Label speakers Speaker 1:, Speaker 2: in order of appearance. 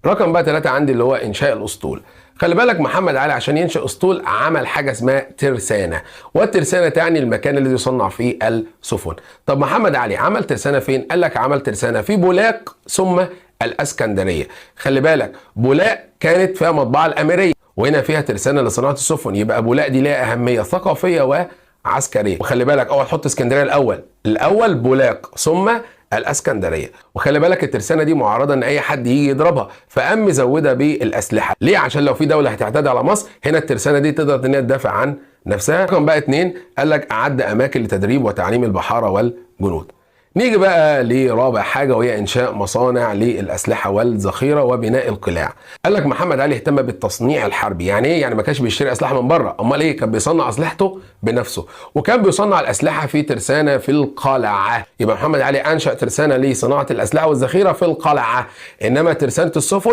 Speaker 1: رقم بقى 3 عندي اللي هو انشاء الاسطول. خلي بالك محمد علي عشان ينشئ اسطول عمل حاجه اسمها ترسانه، والترسانه تعني المكان الذي يصنع فيه السفن. طب محمد علي عمل ترسانه فين؟ قال لك عمل ترسانه في بولاق ثم الاسكندريه. خلي بالك بولاق كانت فيها مطبعه الاميريه، وهنا فيها ترسانه لصناعه السفن، يبقى بولاق دي لها اهميه ثقافيه وعسكريه. وخلي بالك اوعى تحط اسكندريه الاول بولاق ثم الاسكندريه. وخلي بالك الترسانه دي معرضه ان اي حد يجي يضربها، فقام مزودها بالاسلحه. ليه؟ عشان لو في دوله هتعتدي على مصر هنا الترسانه دي تقدر ان هي تدافع عن نفسها. رقم بقى 2 قال لك اعد اماكن لتدريب وتعليم البحاره والجنود. نيجي بقى لرابع حاجه وهي انشاء مصانع للاسلحه والذخيره وبناء القلاع. قال لك محمد علي اهتم بالتصنيع الحربي. يعني ايه؟ يعني ما كانش بيشتري اسلحه من بره، امال ايه؟ كان بيصنع اسلحته بنفسه، وكان بيصنع الاسلحه في ترسانه في القلعه. يبقى محمد علي انشا ترسانه لصناعه الاسلحه والذخيره في القلعه، انما ترسانه السفن